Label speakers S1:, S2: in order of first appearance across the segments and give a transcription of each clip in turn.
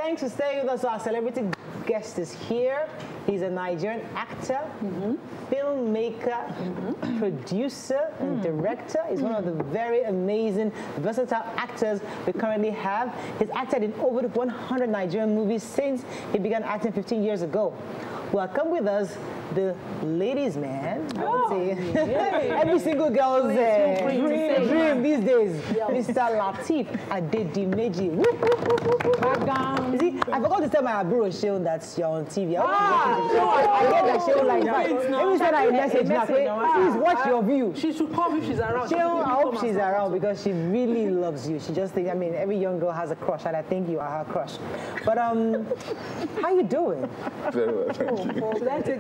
S1: Thanks for staying with us. Our celebrity guest is here. He's a Nigerian actor, filmmaker, producer, and director. He's one of the very amazing, versatile actors we currently have. He's acted in over 100 Nigerian movies since he began acting 15 years ago. Welcome with us, the ladies' man. Every single girl's dream these days. Mr. Lateef Adedimeji. Back down. You see, I forgot to tell my bro Sheon that you're on TV. I get that Sheon like that. Let me send her a message now. Please watch your view.
S2: She should come if she's around.
S1: Sheon, I hope she's around because she really loves you. She just thinks, I mean, every young girl has a crush, and I think you are her crush. But how you doing?
S3: Very well, thank you.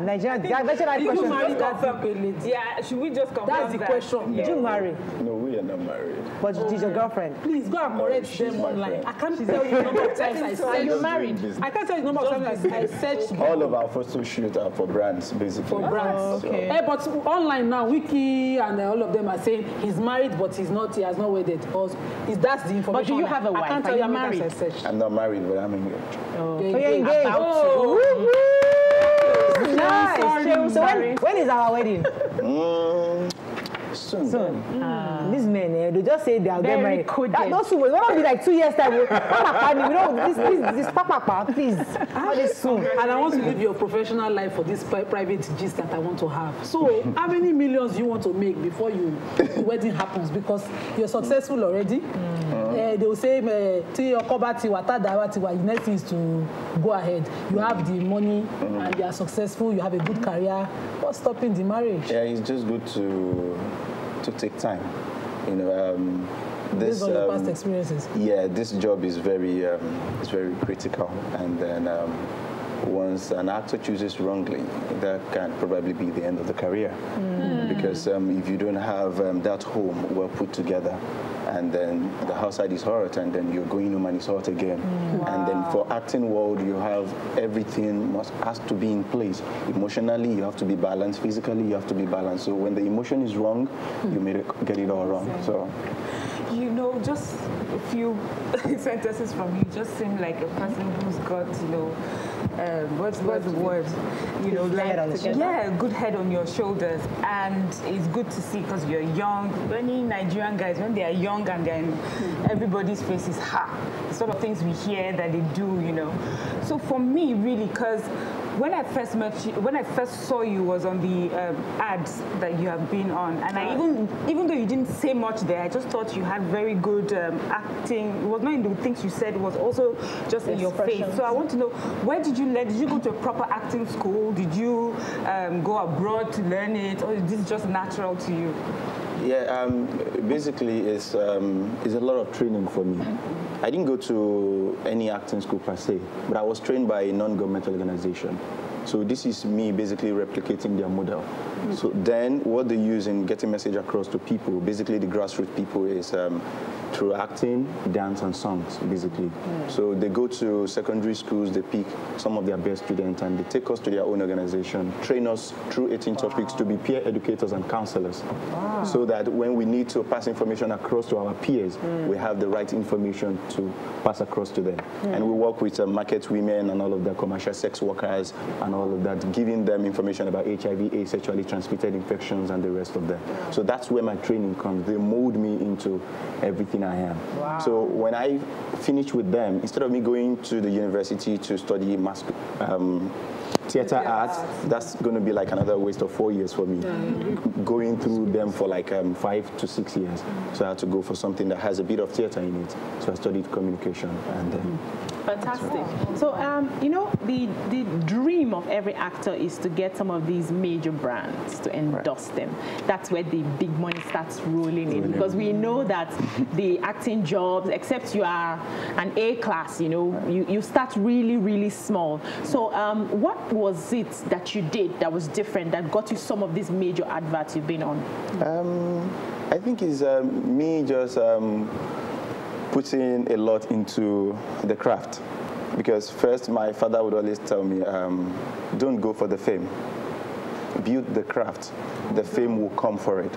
S1: Nigerian. That's what
S2: you married that? Yeah, should we just confirm that's the question.
S1: Did you marry?
S3: No, we are not married.
S1: But did your girlfriend?
S2: Please go and correct them online. I can't tell you the number of times I said you're married. I can't tell you the number of times I searched.
S3: All of our photo shoots are for brands, basically.
S2: For brands. Okay. Hey, but online now, Wiki and all of them are saying he's married, but he's not. He has not wedded. That's the information.
S4: But do you have a wife?
S2: I can't tell you
S4: married.
S3: I'm not married, but I'm engaged.
S1: You're engaged. Nice. So when is our wedding?
S3: Soon.
S1: These men, they just say they'll get married. Not soon. It won't be like 2 years time. This papa, please. How this soon?
S2: And I want to live your professional life for this private gist that I want to have. So, how many millions you want to make before the wedding happens? Because you're successful already. They will say, the next thing is to go ahead. You have the money and you are successful, you have a good career. What's stopping the marriage?
S3: Yeah, it's just good to take time. You know,
S2: based on your past experiences.
S3: Yeah, this job is very critical, and then once an actor chooses wrongly, that can probably be the end of the career. Because if you don't have that home well put together, and then the outside is hot, and then you're going home and it's hot again. And then for acting world, you have everything has to be in place. Emotionally, you have to be balanced. Physically, you have to be balanced. So when the emotion is wrong, you may get it all wrong. So,
S5: you know, just a few sentences from you just seem like a person who's got, you know, what's the word? You know, like, good head on your shoulders. And it's good to see because you're young. Many Nigerian guys, when they are young and then everybody's face is the sort of things we hear that they do, you know. So for me, really, because when I first met you, when I first saw you was on the ads that you have been on, and I even though you didn't say much there, I just thought you had very good acting. It was not in the things you said; it was also just in your face. So I want to know, where did you learn? Did you go to a proper acting school? Did you go abroad to learn it, or is this just natural to you?
S3: Yeah, basically, it's a lot of training for me. I didn't go to any acting school per se, but I was trained by a non-governmental organization. So this is me basically replicating their model. So then what they use in getting message across to people, basically the grassroots people, is through acting, dance, and songs, basically. So they go to secondary schools, they pick some of their best students, and they take us to their own organization, train us through 18 topics to be peer educators and counselors, so that when we need to pass information across to our peers, we have the right information to pass across to them. And we work with market women and all of the commercial sex workers and all of that, giving them information about HIV, AIDS, sexually transmitted infections, and the rest of them. So that's where my training comes. They mold me into everything I am. So when I finish with them, instead of me going to the university to study theater arts, that's going to be like another waste of 4 years for me. Going through them for like 5 to 6 years. So I had to go for something that has a bit of theater in it. So I studied communication, and then
S4: fantastic. So, you know, the dream of every actor is to get some of these major brands to endorse them. That's where the big money starts rolling in, because we know that the acting jobs, except you are an A class, you know, you start really, really small. So, what was it that you did that was different, that got you some of these major adverts you've been on?
S3: I think it's me just putting a lot into the craft. Because first, my father would always tell me, don't go for the fame. build the craft, the fame will come for it.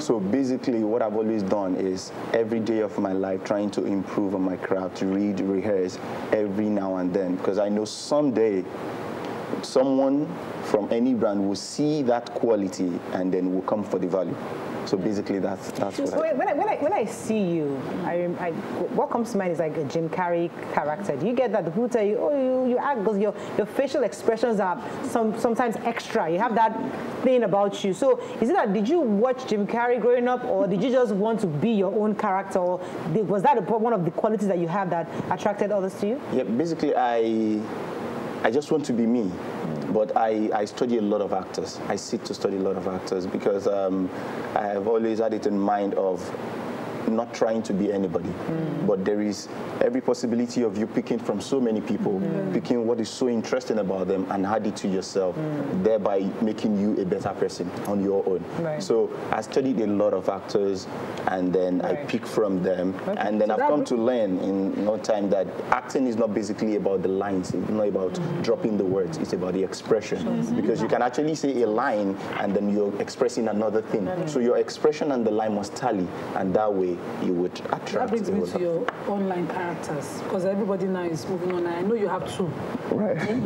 S3: So basically what I've always done is every day of my life trying to improve on my craft, to read, rehearse every now and then, because I know someday someone from any brand will see that quality and then will come for the value. So basically, that's what
S1: when I see you, what comes to mind is like a Jim Carrey character. Do you get that? The people tell you, oh, you act because your facial expressions are sometimes extra. You have that thing about you. So is it that, did you watch Jim Carrey growing up, or did you just want to be your own character, or was that one of the qualities that you have that attracted others to you?
S3: Yeah, basically, I just want to be me. But I study a lot of actors. I sit to study a lot of actors because I have always had it in mind of not trying to be anybody. But there is every possibility of you picking from so many people, picking what is so interesting about them and add it to yourself, thereby making you a better person on your own.
S1: Right.
S3: So I studied a lot of actors, and then I pick from them. And then I've come to learn in no time that acting is not basically about the lines. It's not about dropping the words. It's about the expression. Because you can actually say a line and then you're expressing another thing. So your expression and the line must tally, and that way you would attract.
S2: That brings me to your online characters, because everybody now is moving on. I know you have two.
S3: Right.
S2: He's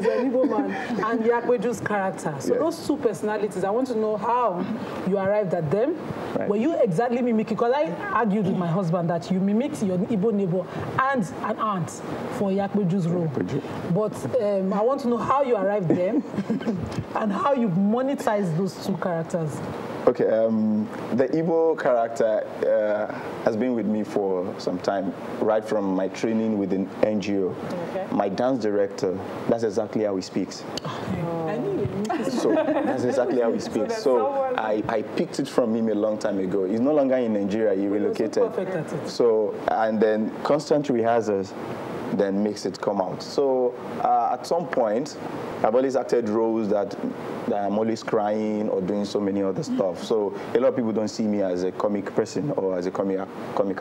S2: an Igbo man, and Yakweju's character. So those two personalities, I want to know how you arrived at them.
S3: Right.
S2: Were you exactly mimicking? Because I argued with my husband that you mimicked your Igbo neighbor and an aunt for Yakweju's role. But I want to know how you arrived there and how you monetized those two characters.
S3: Okay, the Igbo character has been with me for some time, right from my training with an NGO.
S1: Okay.
S3: My dance director, that's exactly how he speaks.
S2: I knew it.
S3: So that's exactly how he speaks. So I picked it from him a long time ago. He's no longer in Nigeria, he relocated.
S2: So perfect at it.
S3: So, and then constant rehearsals then makes it come out. So at some point, I've always acted roles that I'm always crying or doing so many other stuff. So a lot of people don't see me as a comic person or as a comic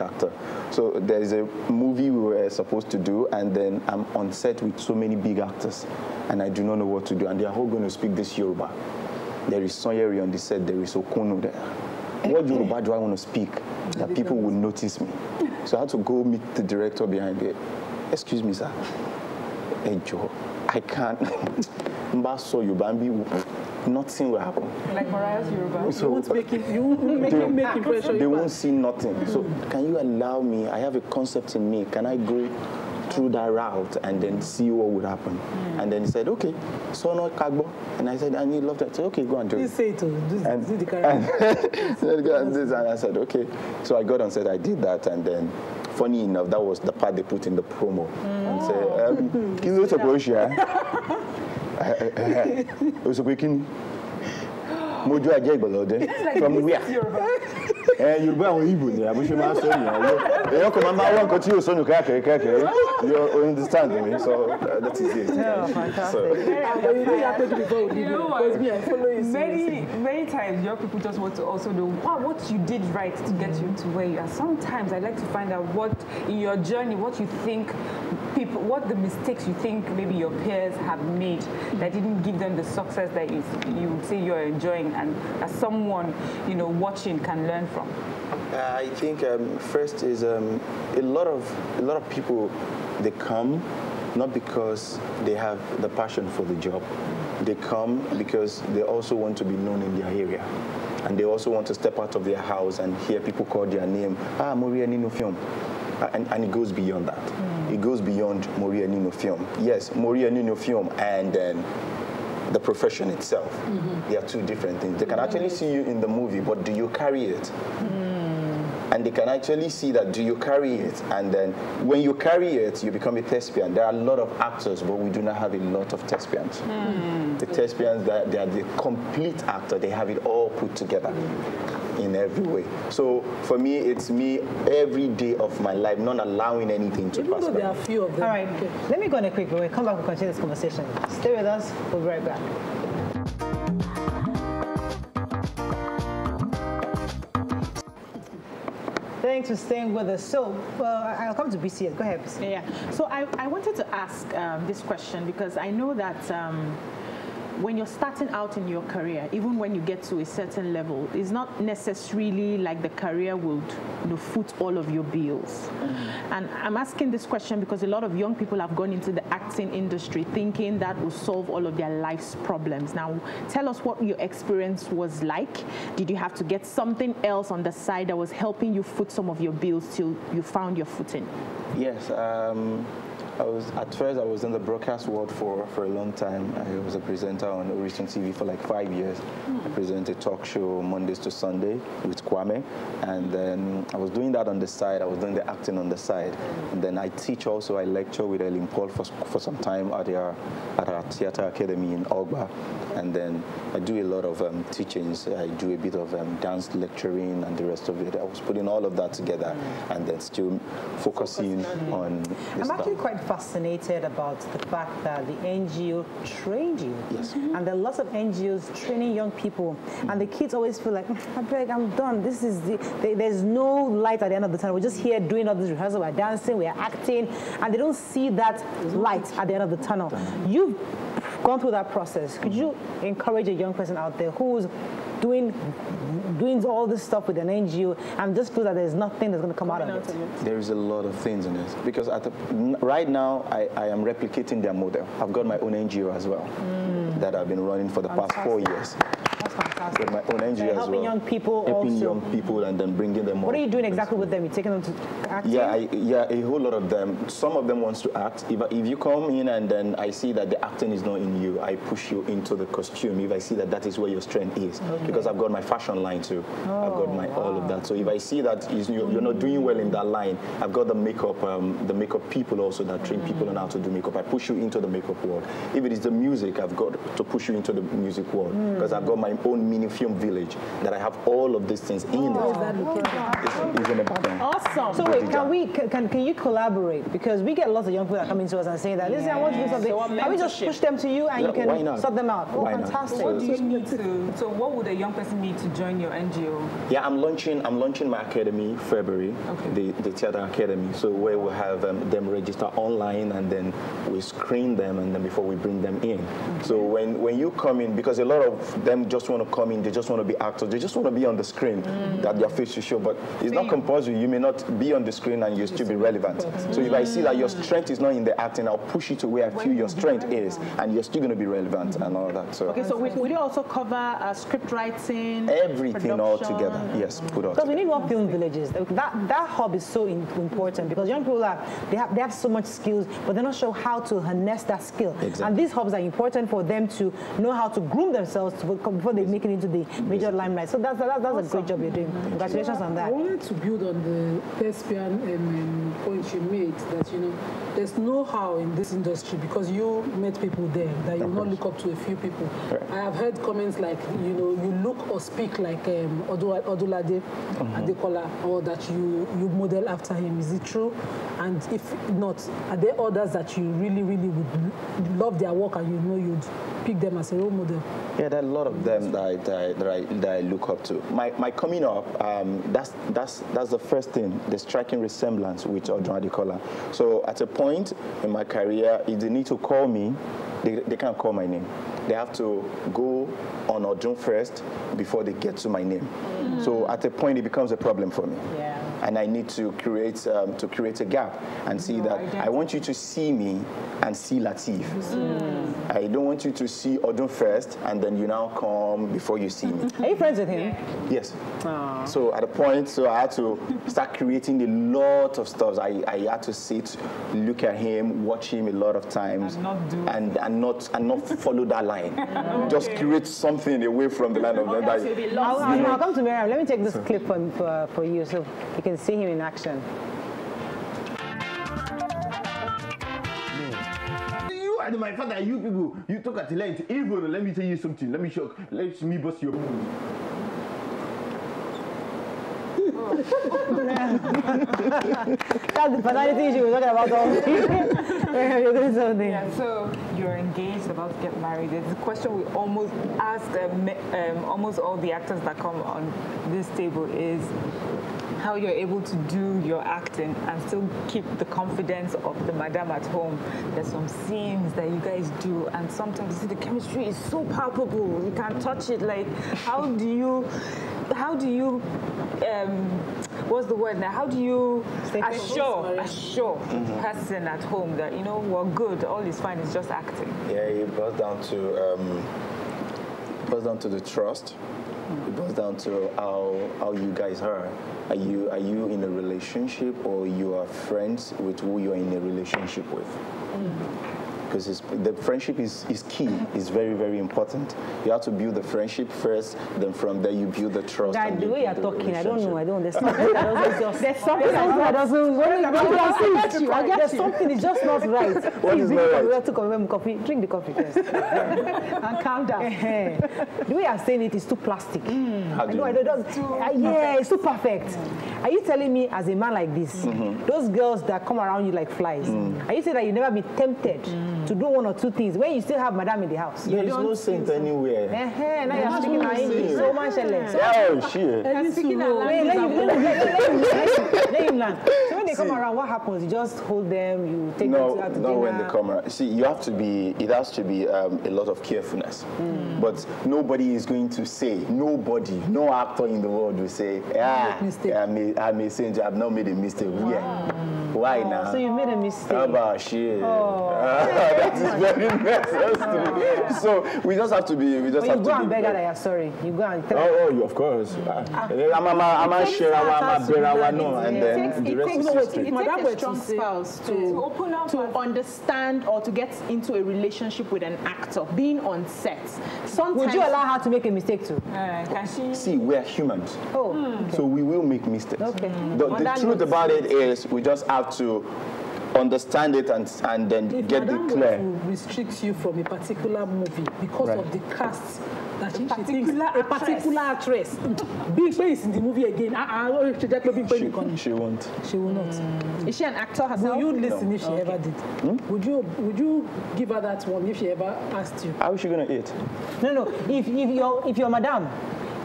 S3: actor. So there's a movie we were supposed to do, and then I'm on set with so many big actors, and I do not know what to do, and they're all going to speak this Yoruba. There is Sonyeri on the set, there is Okunu there. What Yoruba do I want to speak that people will notice me? So I had to go meet the director behind it. Excuse me, sir. Hey, Joe, I can't. Nothing will happen.
S5: Like Mariah's Yoruba.
S3: So,
S2: You won't make him make impression.
S3: they won't see nothing. So can you allow me? I have a concept in me. Can I go through that route and then see what would happen? And then he said, okay, so no Kagbo. And I said, and he loved it. I said, okay, go and do it.
S2: Please say it. Do the character.
S3: And I said, okay. So I got on set, I did that, and then funny enough, that was the part they put in the promo. And said, "Kí ló ṣe Mojo ajé ìgbọ̀lọ́dẹ. From where? Yorùbá àwọn Igbo ni àbúṣe máa ń sọ ìyàwó. Èèyàn kan máa wá nǹkan tí yóò sọnù káàkiri. You understand me? So that is it.
S1: Oh, fantastic.
S5: Many times your people just want to also know what you did right to get you to where you are. Sometimes I like to find out what in your journey, what you think people, what the mistakes you think maybe your peers have made that didn't give them the success that you would say you're enjoying, and as someone watching can learn from.
S3: I think first is a lot of people, they come not because they have the passion for the job. They come because they also want to be known in their area, and they also want to step out of their house and hear people call their name. Moria Nino Film, and it goes beyond that. It goes beyond Moria Nino Film. Yes, Moria Nino Film and then the profession itself. They are two different things. They can actually see you in the movie, but do you carry it? And they can actually see that, do you carry it? And then when you carry it, you become a thespian. There are a lot of actors, but we do not have a lot of thespians. The thespians, they are the complete actor. They have it all put together in every way. So for me, it's me every day of my life, not allowing anything to pass by.
S2: There are a few of them.
S1: All right, let me go on a quick break. When we come back, we'll continue this conversation. Stay with us. We'll be right back. Thanks for staying with us. So, I'll come to BCS. Go ahead, BCS.
S4: Yeah. So I wanted to ask this question because I know that when you're starting out in your career, even when you get to a certain level, it's not necessarily like the career would foot all of your bills. And I'm asking this question because a lot of young people have gone into the acting industry thinking that will solve all of their life's problems. Now, tell us what your experience was like. Did you have to get something else on the side that was helping you foot some of your bills till you found your footing?
S3: Yes. At first I was in the broadcast world for a long time. I was a presenter on Orisun TV for like 5 years. I presented a talk show Mondays to Sunday with Kwame, and then I was doing that on the side. I was doing the acting on the side, and then I teach also. I lecture with Ellen Paul for some time at our theater academy in Ogba, and then I do a lot of teachings. I do a bit of dance lecturing and the rest of it. I was putting all of that together, and then still focusing on this
S1: I'm actually
S3: stuff.
S1: quite fascinated about the fact that the NGO trained you.
S3: Yes.
S1: And there are lots of NGOs training young people. And the kids always feel like, I'm done. This is there's no light at the end of the tunnel. We're just here doing all this rehearsal. We're dancing, we're acting. And they don't see that light at the end of the tunnel. You've gone through that process. Could you encourage a young person out there who's doing all this stuff with an NGO and just feel that there's nothing that's going to come out of it?
S3: There is a lot of things in it because right now I am replicating their model. I've got my own NGO as well that I've been running for the past 4 years.
S1: That's fantastic.
S3: With my own NGO as
S1: helping
S3: well.
S1: young people
S3: helping
S1: also.
S3: young people and then bringing them on.
S1: What are you doing exactly with them? You're taking them to acting?
S3: Yeah, a whole lot of them. Some of them wants to act. If you come in and then I see that the acting is not in you, I push you into the costume. If I see that is where your strength is, because I've got my fashion line too. I've got my all of that. So if I see that you're not doing well in that line, I've got the makeup people also that train people on how to do makeup. I push you into the makeup world. If it is the music, I've got to push you into the music world because I've got my own mini film village that I have all of these things in it. It's in the background.
S1: Awesome. So wait, can you collaborate? Because we get lots of young people that come into us and say that, listen, I want to do something. Can we just push them to you and you can sort them out?
S3: Why
S1: fantastic.
S5: What do you need to? So what would a young person need to join your NGO?
S3: Yeah, I'm launching my academy February, the theater academy. So where we have them register online and then we screen them and then before we bring them in. So when you come in, because a lot of them just want to come in, they just want to be actors, they just want to be on the screen that their face will show, but it's not compulsory. You may not be on the screen and you still be relevant. So if I see that your strength is not in the acting, I'll push you to where I feel your strength is and you're still going to be relevant and all that. So
S4: okay, so will you also cover script writing,
S3: everything all together? Yes, put all
S1: because we
S3: together.
S1: need more film villages. That hub is so important because young people they have so much skills, but they're not sure how to harness that skill.
S3: Exactly.
S1: And these hubs are important for them to know how to groom themselves before they make it into the major limelight. So that's a great job you're doing. Congratulations on that.
S2: I wanted to build on the thespian point you made that there's know-how in this industry because you met people there that you will not look up to a few people.
S3: Right.
S2: I have heard comments like you look or speak like Odulade Adekola, or that you model after him. Is it true? And if not, are there others that you really would love their work and you'd pick them as a role model?
S3: Yeah, there are a lot of them that I look up to. My coming up, that's the first thing, the striking resemblance with Odun Adekola. So at a point in my career, if they need to call me, they can't call my name. They have to go on Odun first before they get to my name. So at a point, it becomes a problem for me.
S1: Yeah.
S3: And I need to create a gap and see that I want you to see me and see Lateef. I don't want you to see Odun first and then you now come before you see me.
S1: Are you friends with him?
S3: Yes. So at a point, I had to start creating a lot of stuff. I had to sit, look at him, watch him a lot of times, and not follow that line. Just create something away from the line of that.
S1: I'll come to Miriam. Let me take this clip for you so you can see him in action.
S6: You and my father, you people, you talk at length. Even let me tell you something. Let me bust your.
S1: That's the personality issue we're talking about. You're doing something.
S5: Yeah, so you're engaged, about to get married. It's a question we almost ask almost all the actors that come on this table is, how you're able to do your acting and still keep the confidence of the madam at home. There's some scenes that you guys do, and sometimes you see the chemistry is so palpable. You can't touch it. Like, how do you, what's the word now? How do you assure person at home that, you know, we're good, all is fine, it's just acting?
S3: Yeah, it boils down to the trust. It boils down to how you guys are. Are you in a relationship, or you are friends with who you are in a relationship with? Because the friendship is key. It's very, very important. You have to build the friendship first, then from there you build the trust.
S1: Guys, the way you're talking, I don't know. I don't understand. There's something that doesn't. There's something is just not right.
S3: What is not right?
S1: Coffee. Drink the coffee first, and calm down. The way I'm saying it is too plastic. Yeah, it's too perfect. Are you telling me, as a man like this, those girls that come around you like flies, are you saying that you never be tempted to do one or two things when you still have madam in the house?
S3: There is no saint anywhere.
S1: Now you're speaking our English. So much
S3: oh, shit.
S1: Let him land. So when they come around, what happens? You just hold them, you take them out to dinner?
S3: No, when they come around. See, it has to be a lot of carefulness. But nobody is going to say, no actor in the world will say, I'm a saint, I've not made a mistake. Yeah. Why now?
S1: So you made a mistake.
S3: How about shit? That is very necessary. So we just have to be. You go and beg her that you're sorry. You go and tell her. Oh, of course. I'm a share. I'm a bearer. No, and then the rest is history.
S4: It takes a strong spouse to understand or to get into a relationship with an actor, being on set. Sometimes,
S1: would you allow her to make a mistake too?
S5: Can she?
S3: See, we're humans.
S1: Okay.
S3: So we will make mistakes.
S1: Okay.
S3: The truth about it is, we just have to understand it and then get the clear.
S2: If restricts you from a particular movie because of the cast that she thinks a particular actress being placed in the movie again,
S3: she won't.
S2: She will not.
S4: Is she an actor herself?
S2: Will you listen if she ever did? Would you give her that one if she ever asked you?
S3: How is she gonna eat?
S1: No. If your madam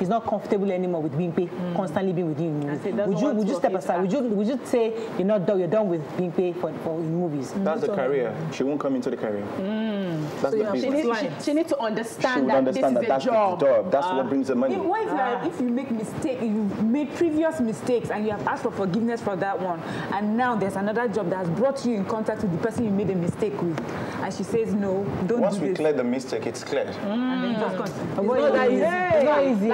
S1: is not comfortable anymore with being constantly being with you in movies, would you step aside? Would you say you're done with being paid for in movies?
S3: That's the career. She won't come into the career. That's the business.
S4: She needs to understand that this is a job.
S3: That's what brings the money.
S5: If you make mistakes, you've made previous mistakes and you have asked for forgiveness for that one, and now there's another job that has brought you in contact with the person you made a mistake with, and she says no, don't
S3: Once
S5: do this.
S3: we clear the mistake, it's cleared.
S5: And then you just continue.
S1: It's not easy.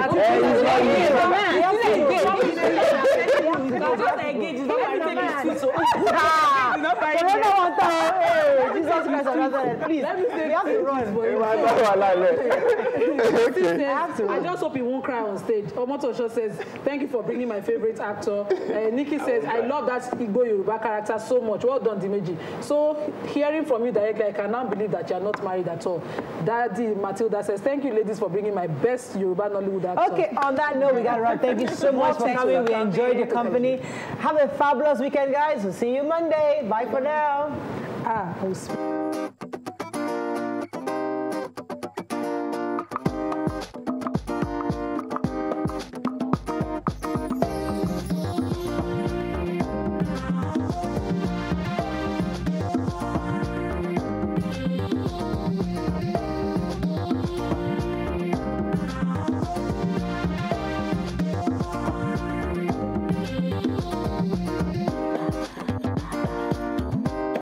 S1: Please, we have to run.
S2: I just hope he won't cry on stage. Omotosho says, thank you for bringing my favorite actor. Nikki says, I love that Igbo Yoruba character so much. Well done, Dimeji. So, hearing from you directly, I cannot believe that you're not married at all. Daddy Matilda says, thank you, ladies, for bringing my best Yoruba Nollywood actor.
S1: Okay, on that note, we got to run. Thank you so much for coming. We enjoyed your company. Have a fabulous weekend, guys. We'll see you Monday. Bye for now.